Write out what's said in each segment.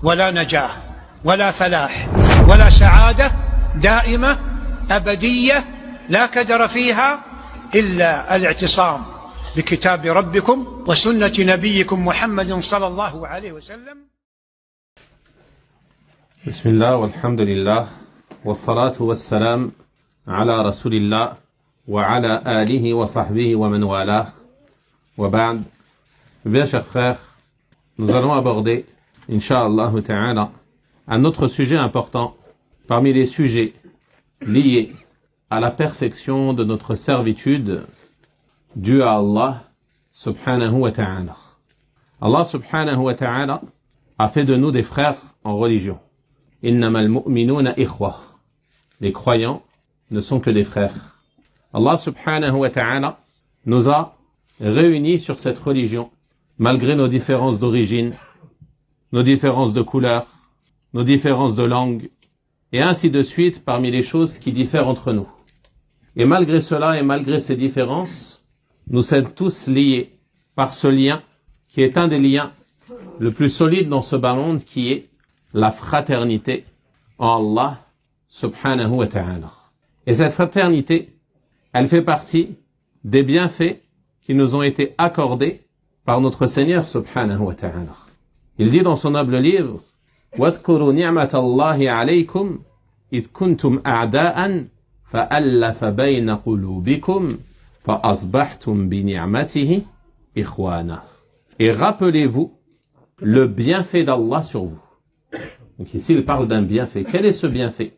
ولا نجاة ولا فلاح ولا سعادة دائمة أبدية لا كدر فيها إلا الاعتصام بكتاب ربكم وسنة نبيكم محمد صلى الله عليه وسلم. بسم الله والحمد لله والصلاة والسلام على رسول الله وعلى آله وصحبه ومن والاه وبعد. Bien chers frères, nous allons aborder, Inch'Allah Ta'ala, un autre sujet important parmi les sujets liés à la perfection de notre servitude due à Allah Subhanahu wa Ta'ala. Allah Subhanahu wa Ta'ala a fait de nous des frères en religion. Innamal mu'minuna ikhwa. Les croyants ne sont que des frères. Allah Subhanahu wa Ta'ala nous a réunis sur cette religion malgré nos différences d'origine, nos différences de couleur, nos différences de langue, et ainsi de suite parmi les choses qui diffèrent entre nous. Et malgré cela et malgré ces différences, nous sommes tous liés par ce lien qui est un des liens le plus solides dans ce bas monde, qui est la fraternité en Allah subhanahu wa ta'ala. Et cette fraternité, elle fait partie des bienfaits qui nous ont été accordés par notre Seigneur subhanahu wa ta'ala. Il dit dans son noble livre: وَاذْكُرُوا نِعْمَةَ اللَّهِ عَلَيْكُمْ إِذْ كُنْتُمْ أَعْدَاءً فَأَلَّفَ بَيْنَ قُلُوبِكُمْ فَأَصْبَحْتُمْ بِنِعْمَتِهِ إِخْوَانًا. Et rappelez-vous le bienfait d'Allah sur vous. Donc ici il parle d'un bienfait. Quel est ce bienfait?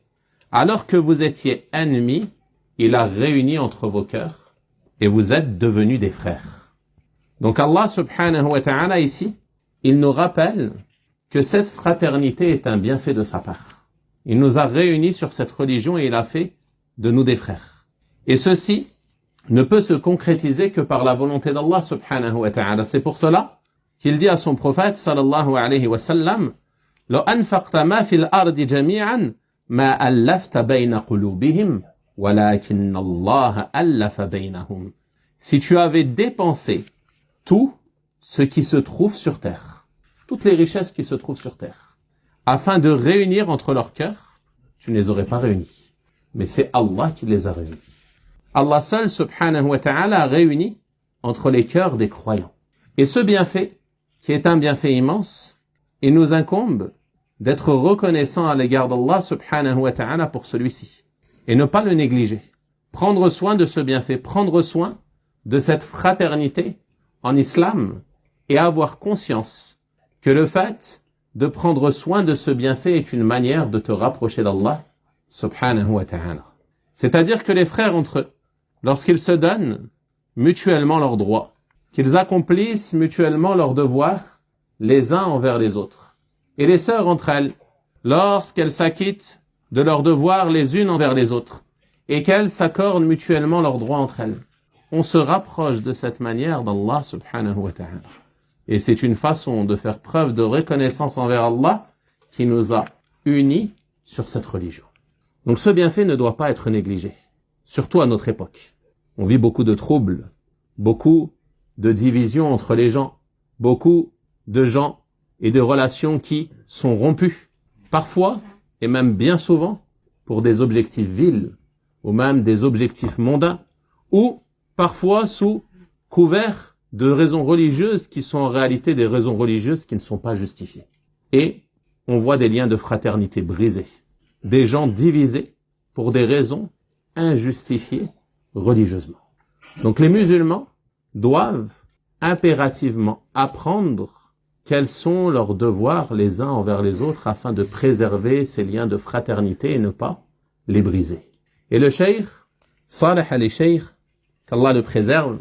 Alors que vous étiez ennemis, il a réuni entre vos cœurs et vous êtes devenus des frères. Donc Allah subhanahu wa ta'ala ici, il nous rappelle que cette fraternité est un bienfait de sa part. Il nous a réunis sur cette religion et il a fait de nous des frères. Et ceci ne peut se concrétiser que par la volonté d'Allah subhanahu wa ta'ala. C'est pour cela qu'il dit à son prophète sallallahu alayhi wa sallam: لو أنفقت ما في الأرض جميعا ما ألفت بين قلوبهم ولكن الله ألف بينهم. Si tu avais dépensé tout ce qui se trouve sur terre, toutes les richesses qui se trouvent sur terre, afin de réunir entre leurs cœurs, tu ne les aurais pas réunis. Mais c'est Allah qui les a réunis. Allah seul, subhanahu wa ta'ala, a réuni entre les cœurs des croyants. Et ce bienfait, qui est un bienfait immense, il nous incombe d'être reconnaissant à l'égard d'Allah, subhanahu wa ta'ala, pour celui-ci. Et ne pas le négliger. Prendre soin de ce bienfait, prendre soin de cette fraternité en islam, et avoir conscience que le fait de prendre soin de ce bienfait est une manière de te rapprocher d'Allah subhanahu wa ta'ala. C'est-à-dire que les frères entre eux, lorsqu'ils se donnent mutuellement leurs droits, qu'ils accomplissent mutuellement leurs devoirs les uns envers les autres, et les sœurs entre elles, lorsqu'elles s'acquittent de leurs devoirs les unes envers les autres, et qu'elles s'accordent mutuellement leurs droits entre elles, on se rapproche de cette manière d'Allah subhanahu wa ta'ala. Et c'est une façon de faire preuve de reconnaissance envers Allah qui nous a unis sur cette religion. Donc ce bienfait ne doit pas être négligé, surtout à notre époque. On vit beaucoup de troubles, beaucoup de divisions entre les gens, beaucoup de gens et de relations qui sont rompues, parfois, et même bien souvent, pour des objectifs vils, ou même des objectifs mondains, ou parfois sous couvert de raisons religieuses qui sont en réalité des raisons religieuses qui ne sont pas justifiées. Et on voit des liens de fraternité brisés, des gens divisés pour des raisons injustifiées religieusement. Donc les musulmans doivent impérativement apprendre quels sont leurs devoirs les uns envers les autres afin de préserver ces liens de fraternité et ne pas les briser. Et le cheikh, Saleh al-Cheikh, qu'Allah le préserve,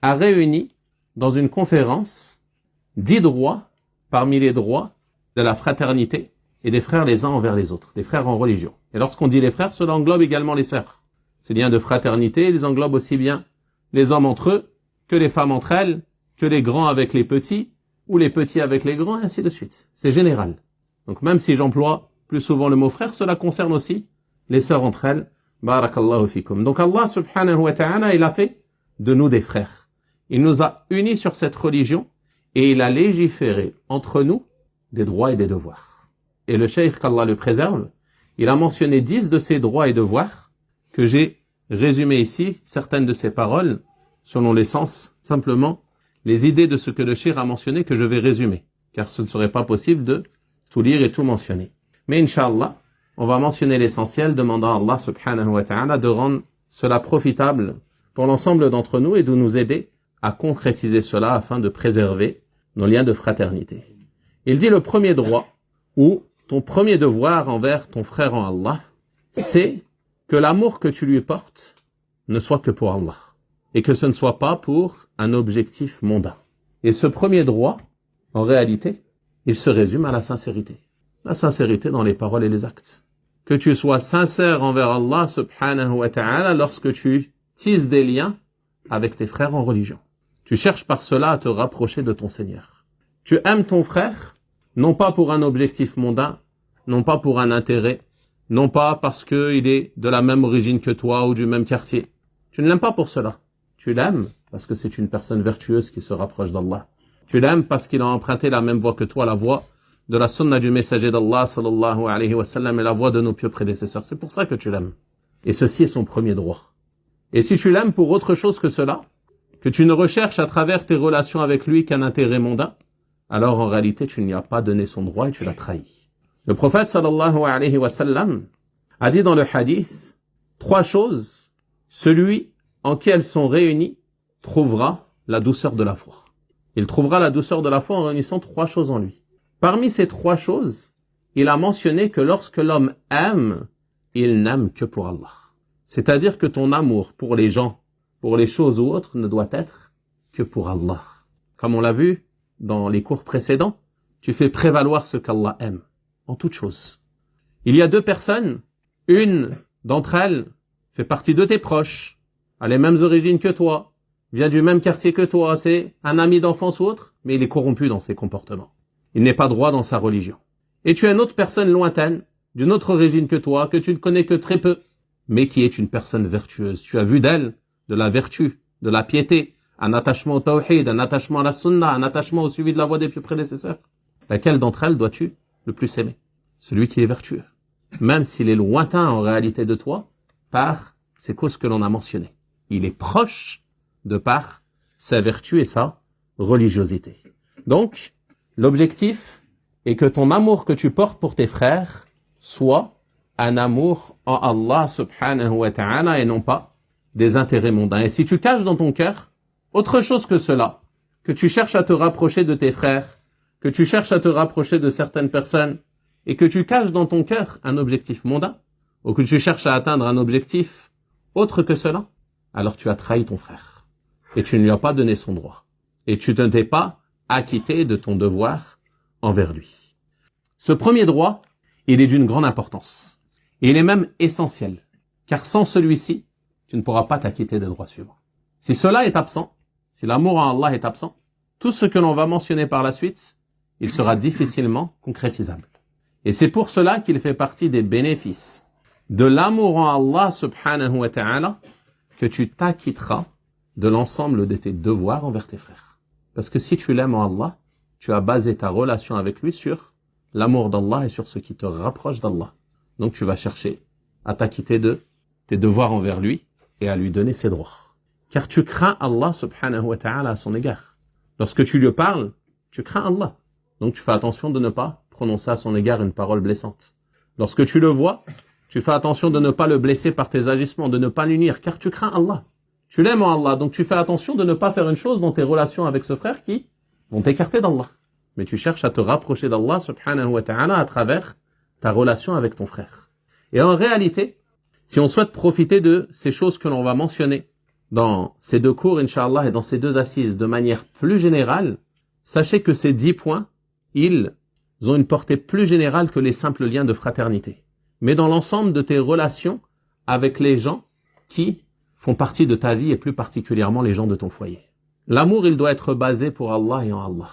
a réuni dans une conférence 10 droits parmi les droits de la fraternité et des frères les uns envers les autres, des frères en religion. Et lorsqu'on dit les frères, cela englobe également les sœurs. Ces liens de fraternité, ils englobent aussi bien les hommes entre eux, que les femmes entre elles, que les grands avec les petits, ou les petits avec les grands, et ainsi de suite. C'est général. Donc même si j'emploie plus souvent le mot frère, cela concerne aussi les sœurs entre elles. Barakallahu fikum. Donc Allah subhanahu wa ta'ala, il a fait de nous des frères. Il nous a unis sur cette religion et il a légiféré entre nous des droits et des devoirs. Et le cheikh, qu'Allah le préserve, il a mentionné 10 de ses droits et devoirs que j'ai résumé ici, certaines de ses paroles, selon l'essence, simplement, les idées de ce que le cheikh a mentionné que je vais résumer, car ce ne serait pas possible de tout lire et tout mentionner. Mais Inch'Allah, on va mentionner l'essentiel, demandant à Allah subhanahu wa ta'ala de rendre cela profitable pour l'ensemble d'entre nous et de nous aider à concrétiser cela afin de préserver nos liens de fraternité. Il dit le premier droit, ou ton premier devoir envers ton frère en Allah, c'est que l'amour que tu lui portes ne soit que pour Allah, et que ce ne soit pas pour un objectif mondain. Et ce premier droit, en réalité, il se résume à la sincérité. La sincérité dans les paroles et les actes. Que tu sois sincère envers Allah subhanahu wa ta'ala lorsque tu tisses des liens avec tes frères en religion. Tu cherches par cela à te rapprocher de ton Seigneur. Tu aimes ton frère, non pas pour un objectif mondain, non pas pour un intérêt, non pas parce qu'il est de la même origine que toi ou du même quartier. Tu ne l'aimes pas pour cela. Tu l'aimes parce que c'est une personne vertueuse qui se rapproche d'Allah. Tu l'aimes parce qu'il a emprunté la même voie que toi, la voie de la sunna du messager d'Allah sallallahu alayhi wa sallam et la voie de nos pieux prédécesseurs. C'est pour ça que tu l'aimes. Et ceci est son premier droit. Et si tu l'aimes pour autre chose que cela, que tu ne recherches à travers tes relations avec lui qu'un intérêt mondain, alors en réalité tu ne lui as pas donné son droit et tu l'as trahi. Le prophète sallallahu alayhi wa sallam a dit dans le hadith, 3 choses, celui en qui elles sont réunies trouvera la douceur de la foi. Il trouvera la douceur de la foi en réunissant 3 choses en lui. Parmi ces 3 choses, il a mentionné que lorsque l'homme aime, il n'aime que pour Allah. C'est-à-dire que ton amour pour les gens, pour les choses ou autres, ne doit être que pour Allah. Comme on l'a vu dans les cours précédents, tu fais prévaloir ce qu'Allah aime, en toute chose. Il y a 2 personnes, une d'entre elles fait partie de tes proches, a les mêmes origines que toi, vient du même quartier que toi, c'est un ami d'enfance ou autre, mais il est corrompu dans ses comportements. Il n'est pas droit dans sa religion. Et tu as une autre personne lointaine, d'une autre origine que toi, que tu ne connais que très peu, mais qui est une personne vertueuse. Tu as vu d'elle de la vertu, de la piété, un attachement au tawhid, un attachement à la sunna, un attachement au suivi de la voie des plus prédécesseurs. Laquelle d'entre elles dois-tu le plus aimer? Celui qui est vertueux. Même s'il est lointain en réalité de toi, par ces causes que l'on a mentionnées. Il est proche de par sa vertu et sa religiosité. Donc, l'objectif est que ton amour que tu portes pour tes frères soit un amour en Allah subhanahu wa ta'ala et non pas des intérêts mondains. Et si tu caches dans ton cœur autre chose que cela, que tu cherches à te rapprocher de tes frères, que tu cherches à te rapprocher de certaines personnes, et que tu caches dans ton cœur un objectif mondain, ou que tu cherches à atteindre un objectif autre que cela, alors tu as trahi ton frère. Et tu ne lui as pas donné son droit. Et tu ne t'es pas acquitté de ton devoir envers lui. Ce premier droit, il est d'une grande importance. Il est même essentiel. Car sans celui-ci, tu ne pourras pas t'acquitter des droits suivants. Si cela est absent, si l'amour en Allah est absent, tout ce que l'on va mentionner par la suite, il sera difficilement concrétisable. Et c'est pour cela qu'il fait partie des bénéfices de l'amour en Allah subhanahu wa ta'ala que tu t'acquitteras de l'ensemble de tes devoirs envers tes frères. Parce que si tu l'aimes en Allah, tu as basé ta relation avec lui sur l'amour d'Allah et sur ce qui te rapproche d'Allah. Donc tu vas chercher à t'acquitter de tes devoirs envers lui et à lui donner ses droits. Car tu crains Allah subhanahu wa ta'ala à son égard. Lorsque tu lui parles, tu crains Allah. Donc tu fais attention de ne pas prononcer à son égard une parole blessante. Lorsque tu le vois, tu fais attention de ne pas le blesser par tes agissements, de ne pas l'unir, car tu crains Allah. Tu l'aimes en Allah, donc tu fais attention de ne pas faire une chose dans tes relations avec ce frère qui vont t'écarter d'Allah. Mais tu cherches à te rapprocher d'Allah subhanahu wa ta'ala à travers ta relation avec ton frère. Et en réalité, si on souhaite profiter de ces choses que l'on va mentionner dans ces 2 cours, Inch'Allah, et dans ces 2 assises de manière plus générale, sachez que ces 10 points, ils ont une portée plus générale que les simples liens de fraternité. Mais dans l'ensemble de tes relations avec les gens qui font partie de ta vie et plus particulièrement les gens de ton foyer. L'amour, il doit être basé pour Allah et en Allah.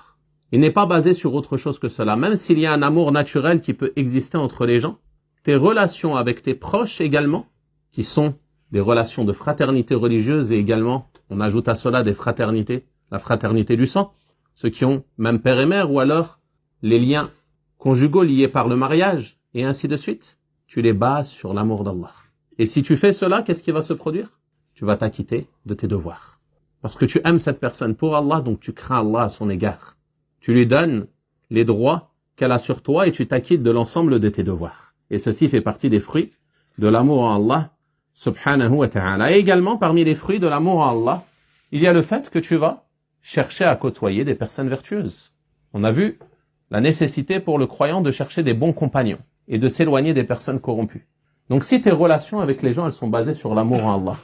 Il n'est pas basé sur autre chose que cela. Même s'il y a un amour naturel qui peut exister entre les gens, tes relations avec tes proches également, qui sont des relations de fraternité religieuse et également, on ajoute à cela des fraternités, la fraternité du sang, ceux qui ont même père et mère, ou alors les liens conjugaux liés par le mariage, et ainsi de suite, tu les bases sur l'amour d'Allah. Et si tu fais cela, qu'est-ce qui va se produire? Tu vas t'acquitter de tes devoirs. Parce que tu aimes cette personne pour Allah, donc tu crains Allah à son égard. Tu lui donnes les droits qu'elle a sur toi et tu t'acquittes de l'ensemble de tes devoirs. Et ceci fait partie des fruits de l'amour en Allah, subhanahu wa ta'ala. Et également, parmi les fruits de l'amour en Allah, il y a le fait que tu vas chercher à côtoyer des personnes vertueuses. On a vu la nécessité pour le croyant de chercher des bons compagnons et de s'éloigner des personnes corrompues. Donc si tes relations avec les gens, elles sont basées sur l'amour en Allah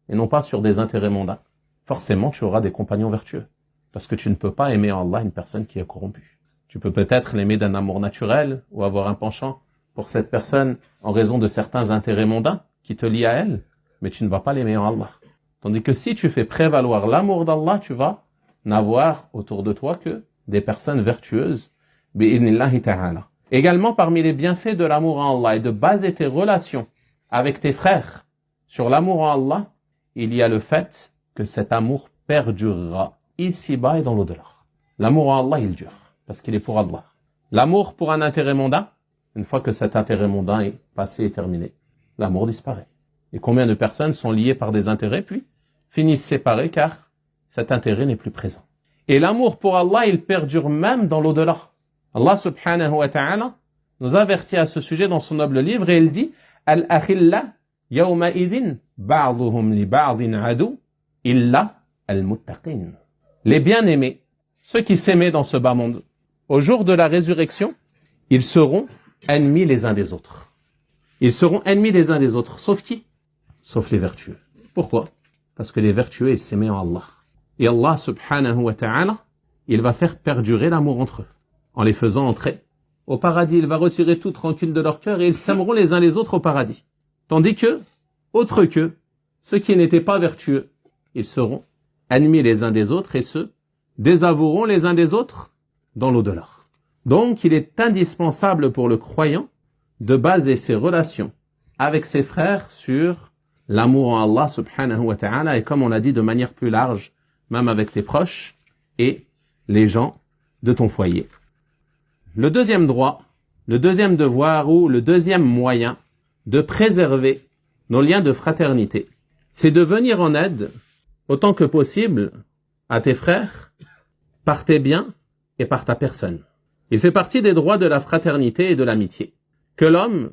et non pas sur des intérêts mondains, forcément tu auras des compagnons vertueux. Parce que tu ne peux pas aimer en Allah une personne qui est corrompue. Tu peux peut-être l'aimer d'un amour naturel ou avoir un penchant pour cette personne en raison de certains intérêts mondains qui te lient à elle, mais tu ne vas pas l'aimer en Allah. Tandis que si tu fais prévaloir l'amour d'Allah, tu vas n'avoir autour de toi que des personnes vertueuses, bi'idnillahi ta'ala. Également, parmi les bienfaits de l'amour en Allah et de baser tes relations avec tes frères sur l'amour en Allah, il y a le fait que cet amour perdurera ici-bas et dans l'au-delà. L'amour en Allah, il dure, parce qu'il est pour Allah. L'amour pour un intérêt mondain, une fois que cet intérêt mondain est passé et terminé, l'amour disparaît. Et combien de personnes sont liées par des intérêts, puis finissent séparées car cet intérêt n'est plus présent. Et l'amour pour Allah, il perdure même dans l'au-delà. Allah subhanahu wa ta'ala nous avertit à ce sujet dans son noble livre et il dit « Al-akhilla yawma idin ba'duhum li ba'din adu illa al-muttaqin » Les bien-aimés, ceux qui s'aimaient dans ce bas monde, au jour de la résurrection, ils seront ennemis les uns des autres. Ils seront ennemis les uns des autres, sauf qui? Sauf les vertueux. Pourquoi? Parce que les vertueux, ils s'aimaient en Allah. Et Allah subhanahu wa ta'ala, il va faire perdurer l'amour entre eux. En les faisant entrer au paradis, il va retirer toute rancune de leur cœur et ils s'aimeront les uns les autres au paradis. Tandis que, autres qu'eux, ceux qui n'étaient pas vertueux, ils seront ennemis les uns des autres et se désavoueront les uns des autres dans l'au-delà. Donc, il est indispensable pour le croyant de baser ses relations avec ses frères sur l'amour en Allah subhanahu wa ta'ala et comme on l'a dit de manière plus large, même avec tes proches et les gens de ton foyer. Le deuxième droit, le deuxième devoir ou le deuxième moyen de préserver nos liens de fraternité, c'est de venir en aide autant que possible à tes frères par tes biens et par ta personne. Il fait partie des droits de la fraternité et de l'amitié que l'homme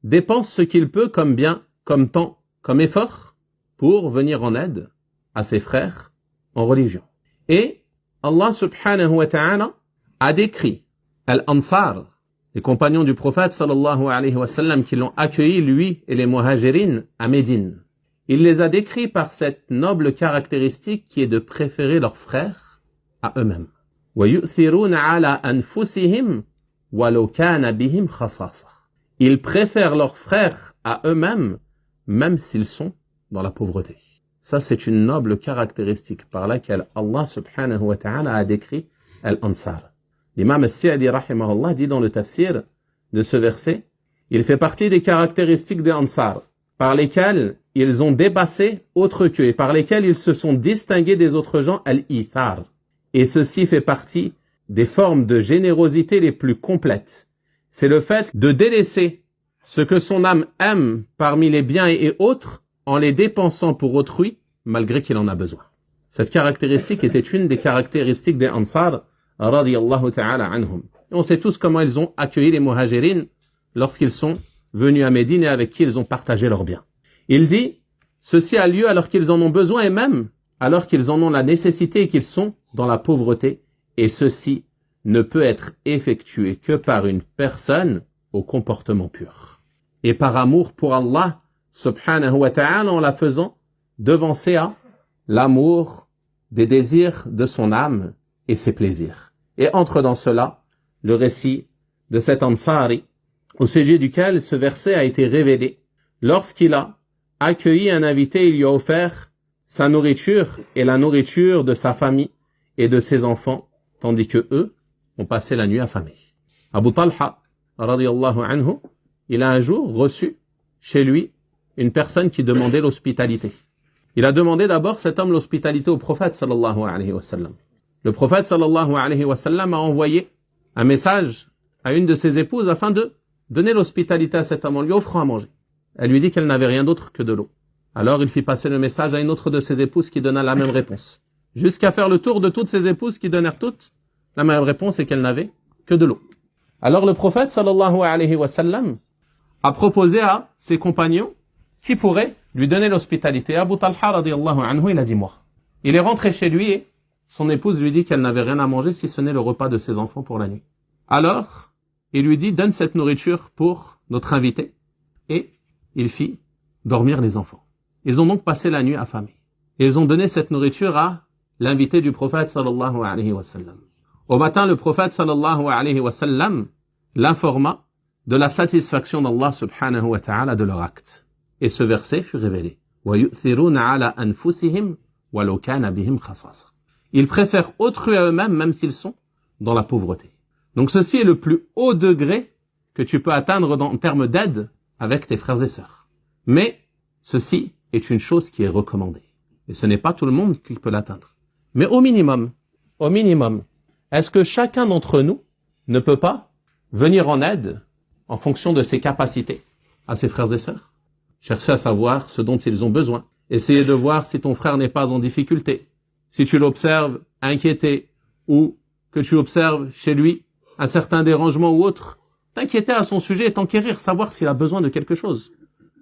dépense ce qu'il peut comme bien, comme temps, comme effort pour venir en aide à ses frères en religion. Et Allah subhanahu wa ta'ala a décrit Al-Ansar, les compagnons du prophète sallallahu alayhi wa sallam qui l'ont accueilli, lui et les muhajirines, à Médine. Il les a décrits par cette noble caractéristique qui est de préférer leurs frères à eux-mêmes. وَيُؤْثِرُونَ عَلَى أَنفُسِهِمْ وَلَوْ كَانَ بِهِمْ خَصَاصَةٌ. Ils préfèrent leurs frères à eux-mêmes, même s'ils sont dans la pauvreté. Ça, c'est une noble caractéristique par laquelle Allah subhanahu wa ta'ala a décrit Al-Ansar. L'imam As-Sa'di rahimahullah dit dans le tafsir de ce verset, il fait partie des caractéristiques des Ansar, par lesquelles ils ont dépassé autre qu'eux et par lesquelles ils se sont distingués des autres gens, Al-Ithar. Et ceci fait partie des formes de générosité les plus complètes. C'est le fait de délaisser ce que son âme aime parmi les biens et autres en les dépensant pour autrui, malgré qu'il en a besoin. Cette caractéristique était une des caractéristiques des Ansar, radiyallahu ta'ala anhum. Et on sait tous comment ils ont accueilli les muhajirines lorsqu'ils sont venus à Médine et avec qui ils ont partagé leurs biens. Il dit, ceci a lieu alors qu'ils en ont besoin et même alors qu'ils en ont la nécessité et qu'ils sont dans la pauvreté. Et ceci ne peut être effectué que par une personne au comportement pur. Et par amour pour Allah, subhanahu wa ta'ala, en la faisant devancer à l'amour des désirs de son âme et ses plaisirs. Et entre dans cela le récit de cet Ansari, au sujet duquel ce verset a été révélé. Lorsqu'il a accueilli un invité, il lui a offert sa nourriture et la nourriture de sa famille et de ses enfants, tandis que eux ont passé la nuit affamés. Abu Talha, radiyallahu anhu, il a un jour reçu chez lui une personne qui demandait l'hospitalité. Il a demandé d'abord cet homme l'hospitalité au prophète sallallahu alayhi wa sallam. Le prophète sallallahu alayhi wa sallam a envoyé un message à une de ses épouses afin de donner l'hospitalité à cet homme en lui offrant à manger. Elle lui dit qu'elle n'avait rien d'autre que de l'eau. Alors il fit passer le message à une autre de ses épouses qui donna la même réponse. Jusqu'à faire le tour de toutes ses épouses qui donnèrent toutes la même réponse et qu'elles n'avaient que de l'eau. Alors le prophète sallallahu alayhi wa sallam a proposé à ses compagnons qui pourraient lui donner l'hospitalité. Abu Talha radiyallahu anhu, il a dit moi. Il est rentré chez lui et son épouse lui dit qu'elle n'avait rien à manger si ce n'est le repas de ses enfants pour la nuit. Alors, il lui dit donne cette nourriture pour notre invité et il fit dormir les enfants. Ils ont donc passé la nuit affamés. Et ils ont donné cette nourriture à l'invité du prophète sallallahu alayhi wa sallam. Au matin, le prophète sallallahu alayhi wa sallam l'informa de la satisfaction d'Allah subhanahu wa ta'ala de leur acte. Et ce verset fut révélé. وَيُؤْثِرُونَ عَلَى أَنفُسِهِمْ وَلَوْ كَانَ بِهِمْ خَصَاصَةٌ. Ils préfèrent autrui à eux-mêmes même s'ils sont dans la pauvreté. Donc ceci est le plus haut degré que tu peux atteindre en termes d'aide avec tes frères et sœurs. Mais ceci est une chose qui est recommandée. Et ce n'est pas tout le monde qui peut l'atteindre. Mais au minimum, est-ce que chacun d'entre nous ne peut pas venir en aide en fonction de ses capacités à ses frères et sœurs? Chercher à savoir ce dont ils ont besoin. Essayer de voir si ton frère n'est pas en difficulté. Si tu l'observes inquiété ou que tu observes chez lui un certain dérangement ou autre, t'inquiéter à son sujet et t'enquérir, savoir s'il a besoin de quelque chose.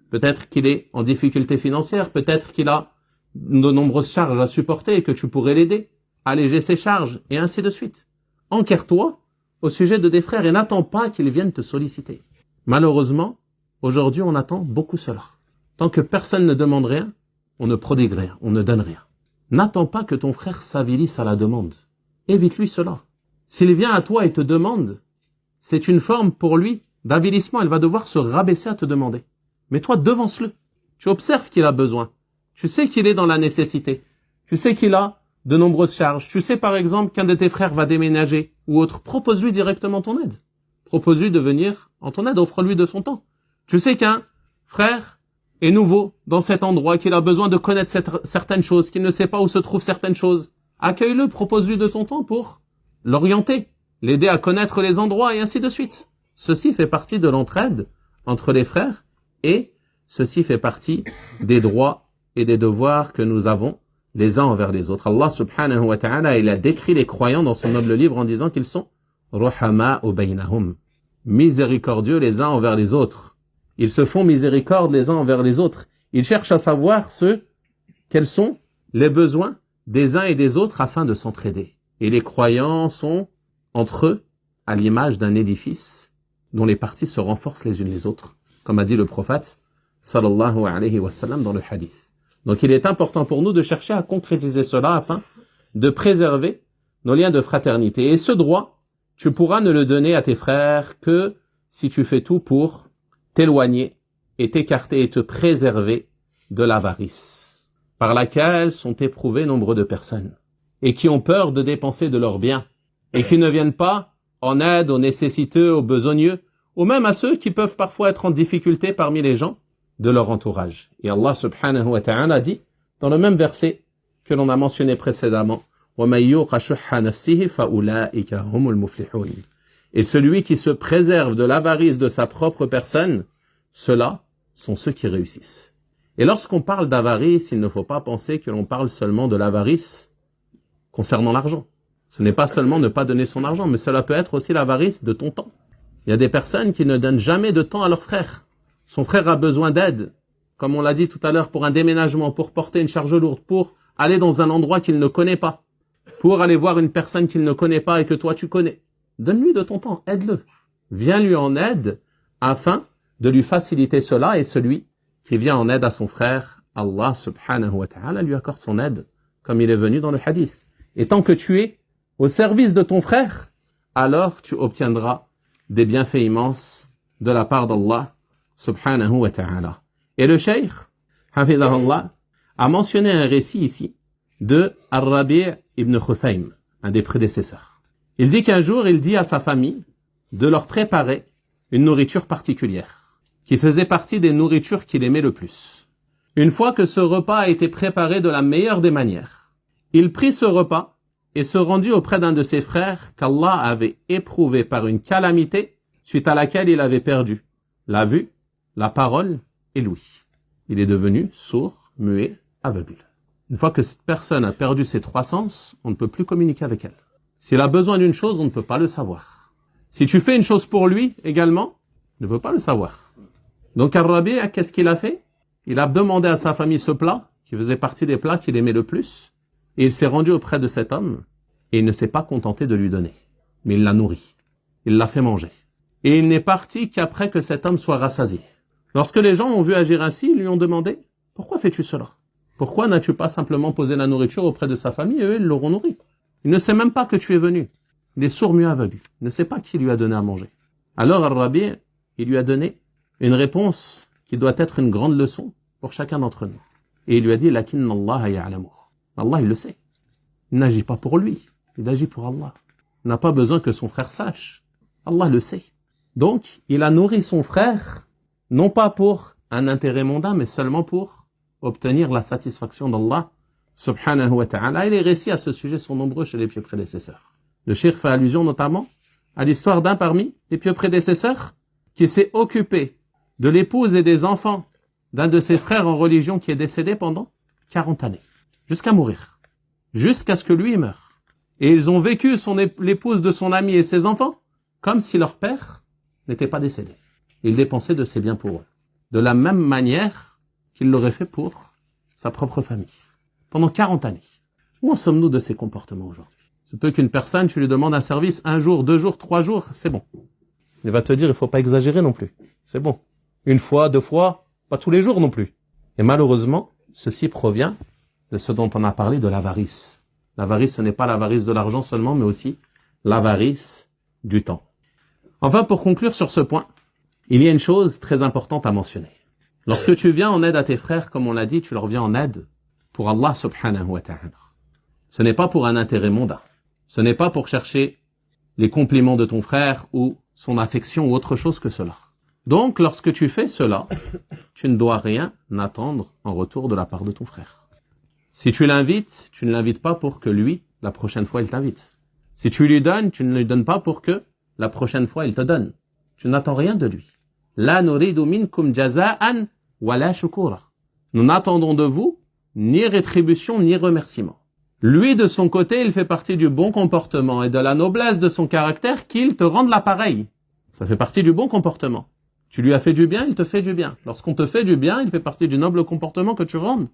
Peut-être qu'il est en difficulté financière, peut-être qu'il a de nombreuses charges à supporter et que tu pourrais l'aider, alléger ses charges, et ainsi de suite. Enquère-toi au sujet de tes frères et n'attends pas qu'ils viennent te solliciter. Malheureusement, aujourd'hui on attend beaucoup cela. Tant que personne ne demande rien, on ne prodigue rien, on ne donne rien. N'attends pas que ton frère s'avilisse à la demande. Évite-lui cela. S'il vient à toi et te demande, c'est une forme pour lui d'avilissement, il va devoir se rabaisser à te demander. Mais toi, devance-le. Tu observes qu'il a besoin. Tu sais qu'il est dans la nécessité. Tu sais qu'il a de nombreuses charges. Tu sais par exemple qu'un de tes frères va déménager ou autre. Propose-lui directement ton aide. Propose-lui de venir en ton aide. Offre-lui de son temps. Tu sais qu'un frère est nouveau dans cet endroit, qu'il a besoin de connaître certaines choses, qu'il ne sait pas où se trouvent certaines choses. Accueille-le, propose-lui de ton temps pour l'orienter, l'aider à connaître les endroits et ainsi de suite. Ceci fait partie de l'entraide entre les frères et ceci fait partie des droits et des devoirs que nous avons les uns envers les autres. Allah subhanahu wa ta'ala, il a décrit les croyants dans son noble livre en disant qu'ils sont ruhama'u baynahum, miséricordieux les uns envers les autres. Ils se font miséricorde les uns envers les autres. Ils cherchent à savoir quels sont les besoins des uns et des autres afin de s'entraider. Et les croyants sont entre eux à l'image d'un édifice dont les parties se renforcent les unes les autres, comme a dit le prophète sallallahu alayhi wa sallam dans le hadith. Donc il est important pour nous de chercher à concrétiser cela afin de préserver nos liens de fraternité. Et ce droit, tu pourras ne le donner à tes frères que si tu fais tout pour t'éloigner et t'écarter et te préserver de l'avarice, par laquelle sont éprouvées nombre de personnes, et qui ont peur de dépenser de leurs biens, et qui ne viennent pas en aide aux nécessiteux, aux besogneux, ou même à ceux qui peuvent parfois être en difficulté parmi les gens de leur entourage. Et Allah subhanahu wa ta'ala dit, dans le même verset que l'on a mentionné précédemment, وَمَن يُوقَ شُحَّ نَفْسِهِ فَأُولَٰئِكَ هُمُ الْمُفْلِحُونَ. Et celui qui se préserve de l'avarice de sa propre personne, ceux-là sont ceux qui réussissent. Et lorsqu'on parle d'avarice, il ne faut pas penser que l'on parle seulement de l'avarice concernant l'argent. Ce n'est pas seulement ne pas donner son argent, mais cela peut être aussi l'avarice de ton temps. Il y a des personnes qui ne donnent jamais de temps à leur frère. Son frère a besoin d'aide, comme on l'a dit tout à l'heure, pour un déménagement, pour porter une charge lourde, pour aller dans un endroit qu'il ne connaît pas, pour aller voir une personne qu'il ne connaît pas et que toi tu connais. Donne-lui de ton temps, aide-le. Viens lui en aide afin de lui faciliter cela, et celui qui vient en aide à son frère, Allah subhanahu wa ta'ala lui accorde son aide, comme il est venu dans le hadith. Et tant que tu es au service de ton frère, alors tu obtiendras des bienfaits immenses de la part d'Allah subhanahu wa ta'ala. Et le cheikh, hafidahullah, a mentionné un récit ici de Ar-Rabi' ibn Khuthaym, un des prédécesseurs. Il dit qu'un jour, il dit à sa famille de leur préparer une nourriture particulière, qui faisait partie des nourritures qu'il aimait le plus. Une fois que ce repas a été préparé de la meilleure des manières, il prit ce repas et se rendit auprès d'un de ses frères qu'Allah avait éprouvé par une calamité suite à laquelle il avait perdu la vue, la parole et l'ouïe. Il est devenu sourd, muet, aveugle. Une fois que cette personne a perdu ses 3 sens, on ne peut plus communiquer avec elle. S'il a besoin d'une chose, on ne peut pas le savoir. Si tu fais une chose pour lui également, on ne peut pas le savoir. Donc Ar-Rabi', qu'est-ce qu'il a fait? Il a demandé à sa famille ce plat, qui faisait partie des plats qu'il aimait le plus, et il s'est rendu auprès de cet homme, et il ne s'est pas contenté de lui donner, mais il l'a nourri. Il l'a fait manger. Et il n'est parti qu'après que cet homme soit rassasié. Lorsque les gens ont vu agir ainsi, ils lui ont demandé « Pourquoi fais-tu cela? Pourquoi n'as-tu pas simplement posé la nourriture auprès de sa famille et eux, ils l'auront nourri? Il ne sait même pas que tu es venu. Il est sourd, muet, aveugle. Il ne sait pas qui lui a donné à manger. » Alors Ar-Rabi', il lui a donné une réponse qui doit être une grande leçon pour chacun d'entre nous. Et il lui a dit « Lakinna Allah ya'lamu » Allah, il le sait. Il n'agit pas pour lui. Il agit pour Allah. Il n'a pas besoin que son frère sache. Allah le sait. Donc, il a nourri son frère, non pas pour un intérêt mondain, mais seulement pour obtenir la satisfaction d'Allah, subhanahu wa ta'ala. Et les récits à ce sujet sont nombreux chez les pieux prédécesseurs. Le cheikh fait allusion notamment à l'histoire d'un parmi les pieux prédécesseurs qui s'est occupé de l'épouse et des enfants d'un de ses frères en religion qui est décédé pendant 40 années, jusqu'à mourir, jusqu'à ce que lui meure. Et ils ont vécu l'épouse de son ami et ses enfants comme si leur père n'était pas décédé. Il dépensait de ses biens pour eux, de la même manière qu'il l'aurait fait pour sa propre famille, pendant 40 années. Où en sommes-nous de ces comportements aujourd'hui? Ce peut qu'une personne, tu lui demandes un service 1 jour, 2 jours, 3 jours, c'est bon. Il va te dire, il faut pas exagérer non plus. C'est bon. 1 fois, 2 fois, pas tous les jours non plus. Et malheureusement, ceci provient de ce dont on a parlé, de l'avarice. L'avarice, ce n'est pas l'avarice de l'argent seulement, mais aussi l'avarice du temps. Enfin, pour conclure sur ce point, il y a une chose très importante à mentionner. Lorsque tu viens en aide à tes frères, comme on l'a dit, tu leur viens en aide pour Allah subhanahu wa ta'ala. Ce n'est pas pour un intérêt mondain. Ce n'est pas pour chercher les compliments de ton frère ou son affection ou autre chose que cela. Donc, lorsque tu fais cela, tu ne dois rien attendre en retour de la part de ton frère. Si tu l'invites, tu ne l'invites pas pour que lui, la prochaine fois, il t'invite. Si tu lui donnes, tu ne lui donnes pas pour que la prochaine fois, il te donne. Tu n'attends rien de lui. La nuridu minkum jaza'an wa la shukura. Nous n'attendons de vous ni rétribution ni remerciement. Lui, de son côté, il fait partie du bon comportement et de la noblesse de son caractère qu'il te rende l'appareil. Ça fait partie du bon comportement. Tu lui as fait du bien, il te fait du bien. Lorsqu'on te fait du bien, il fait partie du noble comportement que tu rendes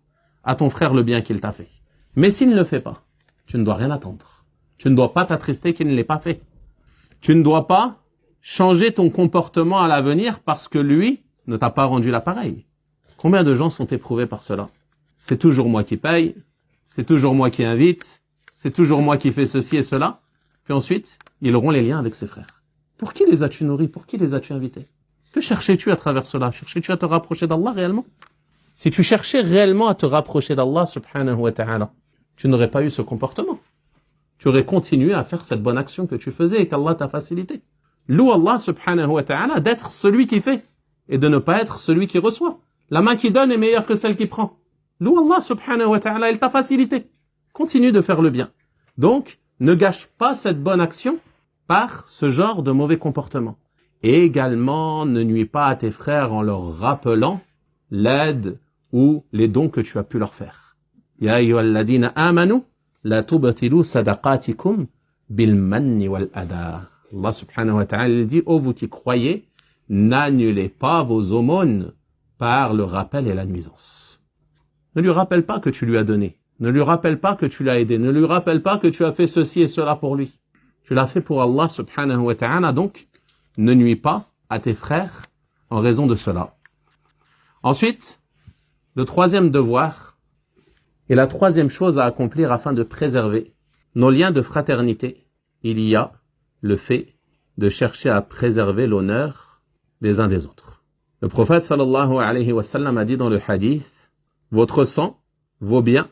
à ton frère le bien qu'il t'a fait. Mais s'il ne le fait pas, tu ne dois rien attendre. Tu ne dois pas t'attrister qu'il ne l'ait pas fait. Tu ne dois pas changer ton comportement à l'avenir parce que lui ne t'a pas rendu l'appareil. Combien de gens sont éprouvés par cela? C'est toujours moi qui paye, c'est toujours moi qui invite, c'est toujours moi qui fais ceci et cela. Puis ensuite, ils auront les liens avec ses frères. Pour qui les as-tu nourris? Pour qui les as-tu invités? Que cherchais-tu à travers cela? Cherchais-tu à te rapprocher d'Allah réellement? Si tu cherchais réellement à te rapprocher d'Allah subhanahu wa ta'ala, tu n'aurais pas eu ce comportement. Tu aurais continué à faire cette bonne action que tu faisais et qu'Allah t'a facilité. Loue Allah subhanahu wa ta'ala d'être celui qui fait et de ne pas être celui qui reçoit. La main qui donne est meilleure que celle qui prend. Loue Allah subhanahu wa ta'ala, il t'a facilité. Continue de faire le bien. Donc, ne gâche pas cette bonne action par ce genre de mauvais comportement. Et également, ne nuis pas à tes frères en leur rappelant l'aide ou les dons que tu as pu leur faire. Ya ayyuhalladhina amanu la tubtilu sadaqatikum bil manni wal adha. Allah subhanahu wa ta'ala dit, ô vous qui croyez, n'annulez pas vos aumônes par le rappel et la nuisance. Ne lui rappelle pas que tu lui as donné. Ne lui rappelle pas que tu l'as aidé. Ne lui rappelle pas que tu as fait ceci et cela pour lui. Tu l'as fait pour Allah subhanahu wa ta'ala, donc ne nuis pas à tes frères en raison de cela. Ensuite, le troisième devoir et la troisième chose à accomplir afin de préserver nos liens de fraternité, il y a le fait de chercher à préserver l'honneur des uns des autres. Le prophète sallallahu alayhi wa sallam a dit dans le hadith, votre sang, vos biens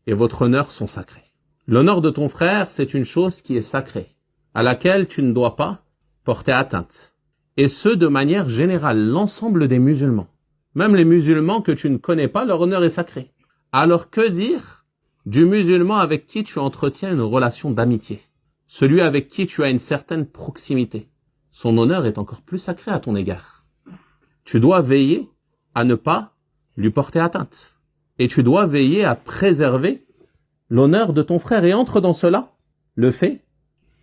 et votre honneur sont sacrés. L'honneur de ton frère, c'est une chose qui est sacrée, à laquelle tu ne dois pas porter atteinte. Et ce, de manière générale, l'ensemble des musulmans. Même les musulmans que tu ne connais pas, leur honneur est sacré. Alors que dire du musulman avec qui tu entretiens une relation d'amitié, celui avec qui tu as une certaine proximité, son honneur est encore plus sacré à ton égard. Tu dois veiller à ne pas lui porter atteinte. Et tu dois veiller à préserver l'honneur de ton frère. Et entre dans cela le fait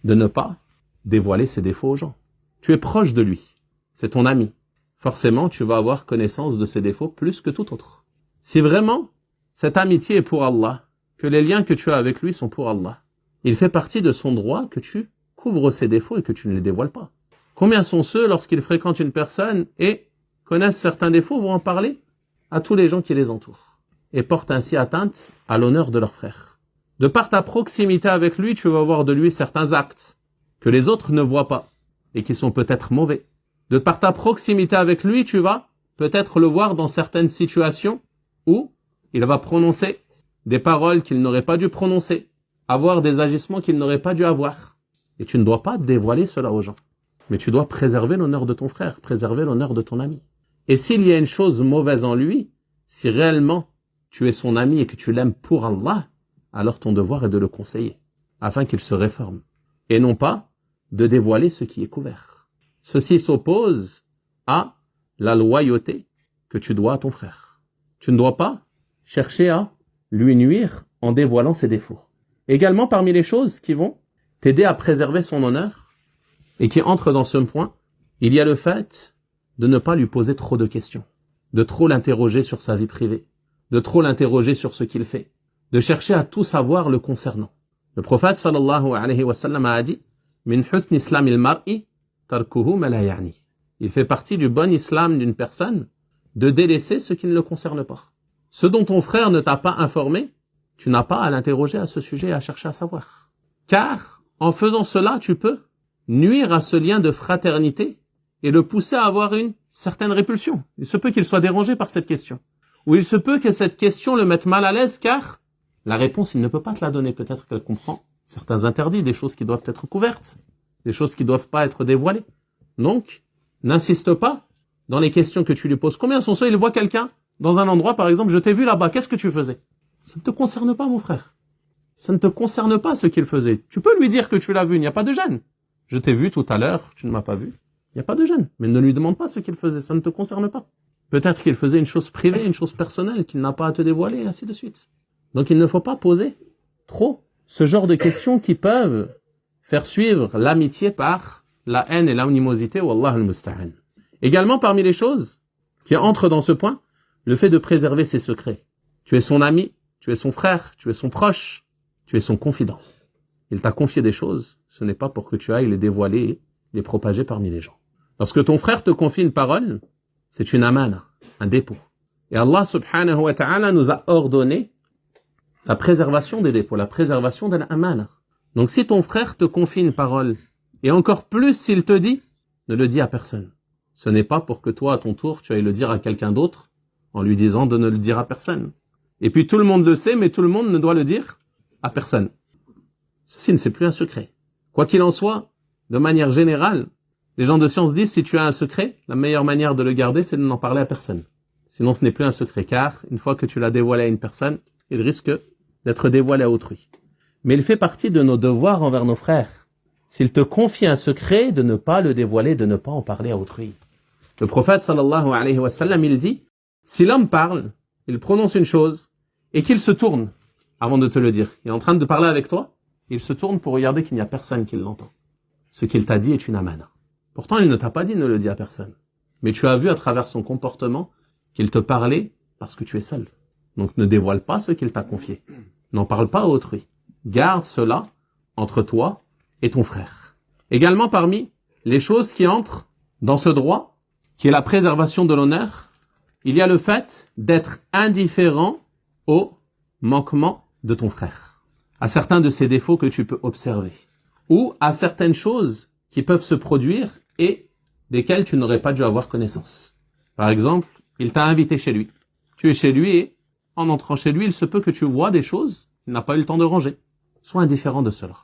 de ne pas dévoiler ses défauts aux gens. Tu es proche de lui, c'est ton ami. Forcément, tu vas avoir connaissance de ses défauts plus que tout autre. Si vraiment cette amitié est pour Allah, que les liens que tu as avec lui sont pour Allah, il fait partie de son droit que tu couvres ses défauts et que tu ne les dévoiles pas. Combien sont ceux, lorsqu'ils fréquentent une personne et connaissent certains défauts, vont en parler à tous les gens qui les entourent et portent ainsi atteinte à l'honneur de leur frère. De par ta proximité avec lui, tu vas voir de lui certains actes que les autres ne voient pas et qui sont peut-être mauvais. De par ta proximité avec lui, tu vas peut-être le voir dans certaines situations où il va prononcer des paroles qu'il n'aurait pas dû prononcer, avoir des agissements qu'il n'aurait pas dû avoir. Et tu ne dois pas dévoiler cela aux gens. Mais tu dois préserver l'honneur de ton frère, préserver l'honneur de ton ami. Et s'il y a une chose mauvaise en lui, si réellement tu es son ami et que tu l'aimes pour Allah, alors ton devoir est de le conseiller, afin qu'il se réforme. Et non pas de dévoiler ce qui est couvert. Ceci s'oppose à la loyauté que tu dois à ton frère. Tu ne dois pas chercher à lui nuire en dévoilant ses défauts. Également, parmi les choses qui vont t'aider à préserver son honneur, et qui entrent dans ce point, il y a le fait de ne pas lui poser trop de questions, de trop l'interroger sur sa vie privée, de trop l'interroger sur ce qu'il fait, de chercher à tout savoir le concernant. Le prophète sallallahu alayhi wa sallam a dit « Min husn islamil mar'i tarkuhu ma la ya'ni » Il fait partie du bon islam d'une personne de délaisser ce qui ne le concerne pas. Ce dont ton frère ne t'a pas informé, tu n'as pas à l'interroger à ce sujet et à chercher à savoir. Car, en faisant cela, tu peux nuire à ce lien de fraternité et le pousser à avoir une certaine répulsion. Il se peut qu'il soit dérangé par cette question. Ou il se peut que cette question le mette mal à l'aise car la réponse, il ne peut pas te la donner. Peut-être qu'elle comprend certains interdits, des choses qui doivent être couvertes, des choses qui doivent pas être dévoilées. Donc, n'insiste pas dans les questions que tu lui poses. Combien sont ceux, il voit quelqu'un dans un endroit, par exemple, je t'ai vu là-bas, qu'est-ce que tu faisais? Ça ne te concerne pas, mon frère. Ça ne te concerne pas ce qu'il faisait. Tu peux lui dire que tu l'as vu, il n'y a pas de gêne. Je t'ai vu tout à l'heure, tu ne m'as pas vu. Il n'y a pas de gêne. Mais ne lui demande pas ce qu'il faisait, ça ne te concerne pas. Peut-être qu'il faisait une chose privée, une chose personnelle qu'il n'a pas à te dévoiler, et ainsi de suite. Donc il ne faut pas poser trop ce genre de questions qui peuvent faire suivre l'amitié par la haine et l'animosité, wallah al-musta'an. Également, parmi les choses qui entrent dans ce point, le fait de préserver ses secrets. Tu es son ami, tu es son frère, tu es son proche, tu es son confident. Il t'a confié des choses, ce n'est pas pour que tu ailles les dévoiler et les propager parmi les gens. Lorsque ton frère te confie une parole, c'est une amana, un dépôt. Et Allah subhanahu wa ta'ala nous a ordonné la préservation des dépôts, la préservation de l'amana. Donc si ton frère te confie une parole, et encore plus s'il te dit, ne le dis à personne. Ce n'est pas pour que toi, à ton tour, tu ailles le dire à quelqu'un d'autre, en lui disant de ne le dire à personne. Et puis tout le monde le sait, mais tout le monde ne doit le dire à personne. Ceci ne c'est plus un secret. Quoi qu'il en soit, de manière générale, les gens de science disent si tu as un secret, la meilleure manière de le garder, c'est de n'en parler à personne. Sinon ce n'est plus un secret, car une fois que tu l'as dévoilé à une personne, il risque d'être dévoilé à autrui. Mais il fait partie de nos devoirs envers nos frères. S'il te confie un secret, de ne pas le dévoiler, de ne pas en parler à autrui. Le prophète sallallahu alayhi wa sallam, il dit, si l'homme parle, il prononce une chose, et qu'il se tourne avant de te le dire, il est en train de parler avec toi, il se tourne pour regarder qu'il n'y a personne qui l'entend. Ce qu'il t'a dit est une amana. Pourtant, il ne t'a pas dit ne le dis à personne. Mais tu as vu à travers son comportement qu'il te parlait parce que tu es seul. Donc ne dévoile pas ce qu'il t'a confié. N'en parle pas à autrui. Garde cela entre toi et ton frère. Également parmi les choses qui entrent dans ce droit, qui est la préservation de l'honneur, il y a le fait d'être indifférent aux manquements de ton frère, à certains de ses défauts que tu peux observer, ou à certaines choses qui peuvent se produire et desquelles tu n'aurais pas dû avoir connaissance. Par exemple, il t'a invité chez lui. Tu es chez lui et, en entrant chez lui, il se peut que tu vois des choses qu'il n'a pas eu le temps de ranger. Sois indifférent de cela.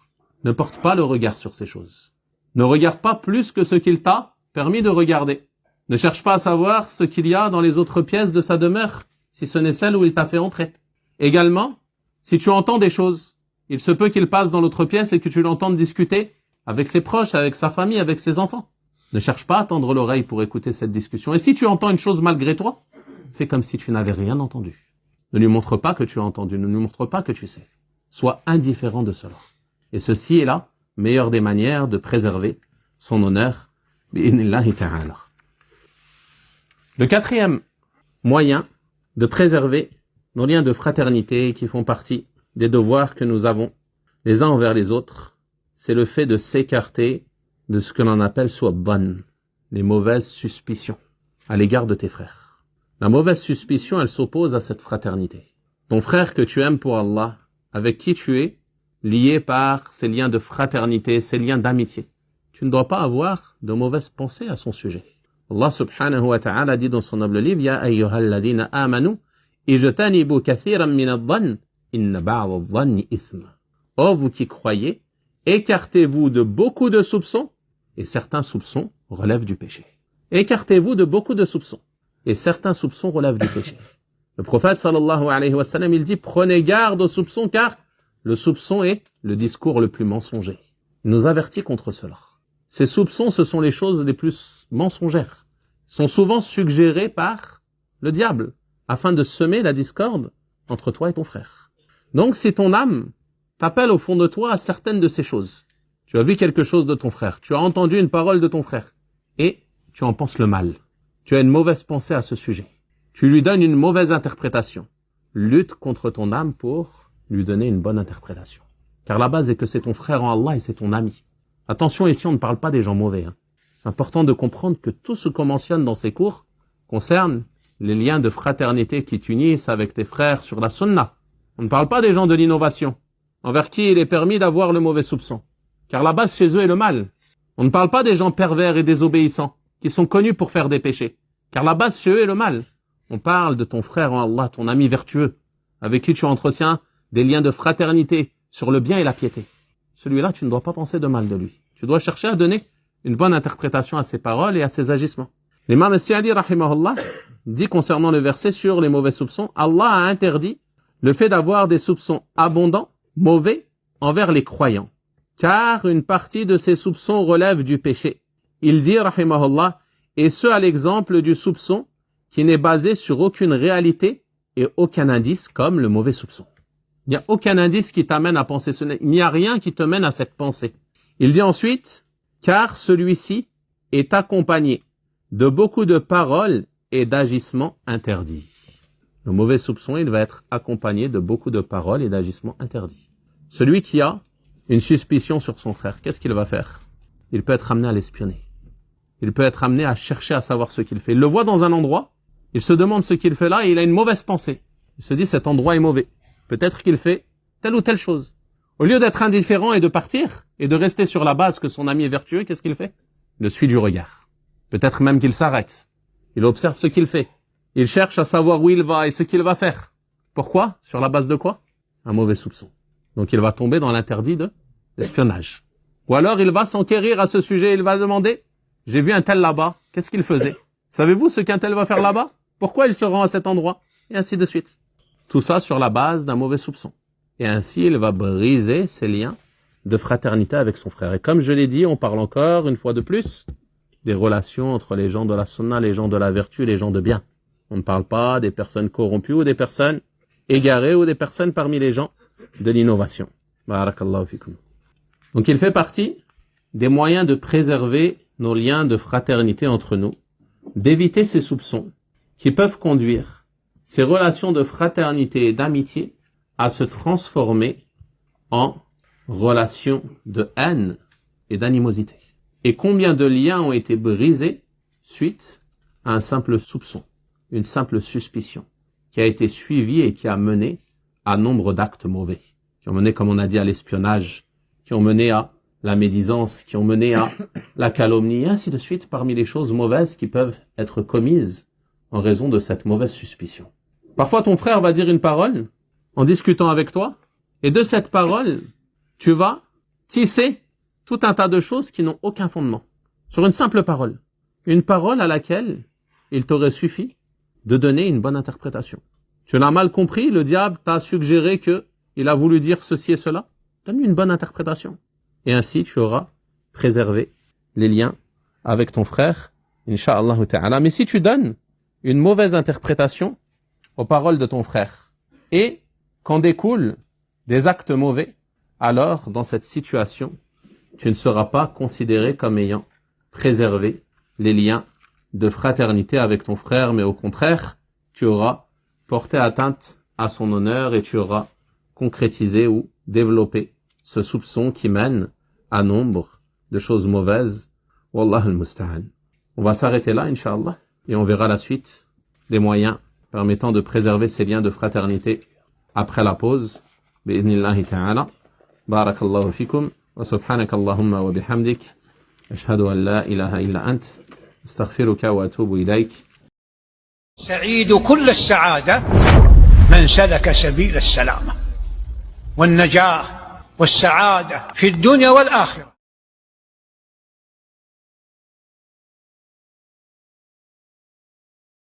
Ne porte pas le regard sur ces choses. Ne regarde pas plus que ce qu'il t'a permis de regarder. Ne cherche pas à savoir ce qu'il y a dans les autres pièces de sa demeure, si ce n'est celle où il t'a fait entrer. Également, Si tu entends des choses, il se peut qu'il passe dans l'autre pièce et que tu l'entendes discuter avec ses proches, avec sa famille, avec ses enfants. Ne cherche pas à tendre l'oreille pour écouter cette discussion. Et si tu entends une chose malgré toi, fais comme si tu n'avais rien entendu. Ne lui montre pas que tu as entendu, ne lui montre pas que tu sais. Sois indifférent de cela. Et ceci est la meilleure des manières de préserver son honneur. Bi'idhnillahi ta'ala. Le quatrième moyen de préserver nos liens de fraternité qui font partie des devoirs que nous avons les uns envers les autres, c'est le fait de s'écarter de ce que l'on appelle soit bonne, les mauvaises suspicions à l'égard de tes frères. La mauvaise suspicion, elle s'oppose à cette fraternité. Ton frère que tu aimes pour Allah, avec qui tu es lié par ces liens de fraternité, ces liens d'amitié, tu ne dois pas avoir de mauvaises pensées à son sujet. Allah subhanahu wa ta'ala dit dans son noble livre, Ya ayyuhalladhina amanu, ijtanibu kathiran min adh-dhann, inna ba'd adh-dhanni ithma. Oh, vous qui croyez, écartez-vous de beaucoup de soupçons, et certains soupçons relèvent du péché. Écartez-vous de beaucoup de soupçons, et certains soupçons relèvent du péché. Le prophète sallallahu alayhi wa sallam, il dit, prenez garde aux soupçons, car le soupçon est le discours le plus mensonger. Il nous avertit contre cela. Ces soupçons, ce sont les choses les plus mensongères. Ils sont souvent suggérés par le diable, afin de semer la discorde entre toi et ton frère. Donc, si ton âme t'appelle au fond de toi à certaines de ces choses, tu as vu quelque chose de ton frère, tu as entendu une parole de ton frère, et tu en penses le mal. Tu as une mauvaise pensée à ce sujet. Tu lui donnes une mauvaise interprétation. Lutte contre ton âme pour lui donner une bonne interprétation. Car la base est que c'est ton frère en Allah et c'est ton ami. Attention, ici on ne parle pas des gens mauvais. C'est important de comprendre que tout ce qu'on mentionne dans ces cours concerne les liens de fraternité qui t'unissent avec tes frères sur la sunna. On ne parle pas des gens de l'innovation, envers qui il est permis d'avoir le mauvais soupçon. Car la base chez eux est le mal. On ne parle pas des gens pervers et désobéissants, qui sont connus pour faire des péchés. Car la base chez eux est le mal. On parle de ton frère en Allah, ton ami vertueux, avec qui tu entretiens des liens de fraternité sur le bien et la piété. Celui-là, tu ne dois pas penser de mal de lui. Tu dois chercher à donner une bonne interprétation à ses paroles et à ses agissements. L'imam As-Sa'di, rahimahullah, dit concernant le verset sur les mauvais soupçons, Allah a interdit le fait d'avoir des soupçons abondants, mauvais, envers les croyants. Car une partie de ces soupçons relève du péché. Il dit, rahimahullah, et ce à l'exemple du soupçon qui n'est basé sur aucune réalité et aucun indice comme le mauvais soupçon. Il n'y a aucun indice qui t'amène à penser ce n'est. Il n'y a rien qui te mène à cette pensée. Il dit ensuite, car celui-ci est accompagné de beaucoup de paroles et d'agissements interdits. Le mauvais soupçon, il va être accompagné de beaucoup de paroles et d'agissements interdits. Celui qui a une suspicion sur son frère, qu'est-ce qu'il va faire? Il peut être amené à l'espionner. Il peut être amené à chercher à savoir ce qu'il fait. Il le voit dans un endroit, il se demande ce qu'il fait là et il a une mauvaise pensée. Il se dit cet endroit est mauvais. Peut-être qu'il fait telle ou telle chose. Au lieu d'être indifférent et de partir, et de rester sur la base que son ami est vertueux, qu'est-ce qu'il fait? Il le suit du regard. Peut-être même qu'il s'arrête. Il observe ce qu'il fait. Il cherche à savoir où il va et ce qu'il va faire. Pourquoi? Sur la base de quoi? Un mauvais soupçon. Donc il va tomber dans l'interdit de l'espionnage. Ou alors il va s'enquérir à ce sujet, il va demander, j'ai vu un tel là-bas, qu'est-ce qu'il faisait? Savez-vous ce qu'un tel va faire là-bas? Pourquoi il se rend à cet endroit? Et ainsi de suite. Tout ça sur la base d'un mauvais soupçon. Et ainsi, il va briser ses liens de fraternité avec son frère. Et comme je l'ai dit, on parle encore, une fois de plus, des relations entre les gens de la sunna, les gens de la vertu, les gens de bien. On ne parle pas des personnes corrompues ou des personnes égarées ou des personnes parmi les gens de l'innovation. Barakallahu fikum. Donc il fait partie des moyens de préserver nos liens de fraternité entre nous, d'éviter ces soupçons qui peuvent conduire ces relations de fraternité et d'amitié à se transformer en relations de haine et d'animosité. Et combien de liens ont été brisés suite à un simple soupçon, une simple suspicion, qui a été suivie et qui a mené à nombre d'actes mauvais, qui ont mené, comme on a dit, à l'espionnage, qui ont mené à la médisance, qui ont mené à la calomnie, et ainsi de suite, parmi les choses mauvaises qui peuvent être commises en raison de cette mauvaise suspicion. Parfois, ton frère va dire une parole en discutant avec toi, et de cette parole, tu vas tisser tout un tas de choses qui n'ont aucun fondement. Sur une simple parole. Une parole à laquelle il t'aurait suffi de donner une bonne interprétation. Tu l'as mal compris, le diable t'a suggéré que il a voulu dire ceci et cela. Donne-lui une bonne interprétation. Et ainsi, tu auras préservé les liens avec ton frère, Inch'Allah ta'ala. Mais si tu donnes une mauvaise interprétation aux paroles de ton frère et qu'en découlent des actes mauvais, alors, dans cette situation, tu ne seras pas considéré comme ayant préservé les liens de fraternité avec ton frère, mais au contraire, tu auras porté atteinte à son honneur et tu auras concrétisé ou développé ce soupçon qui mène à nombre de choses mauvaises. Wallah al-musta'an. On va s'arrêter là, Inch'Allah, et on verra la suite des moyens permettant de préserver ces liens de fraternité après la pause. Bi'idhnillahi ta'ala. Barakallahu fikum. Wa subhanaka Allahumma wa bihamdik. Ashhadu an la ilaha illa ant. Astaghfiruka wa atubu ilayk. سعيد كل السعادة من سلك سبيل السلامة والنجاة والسعادة في الدنيا والآخرة.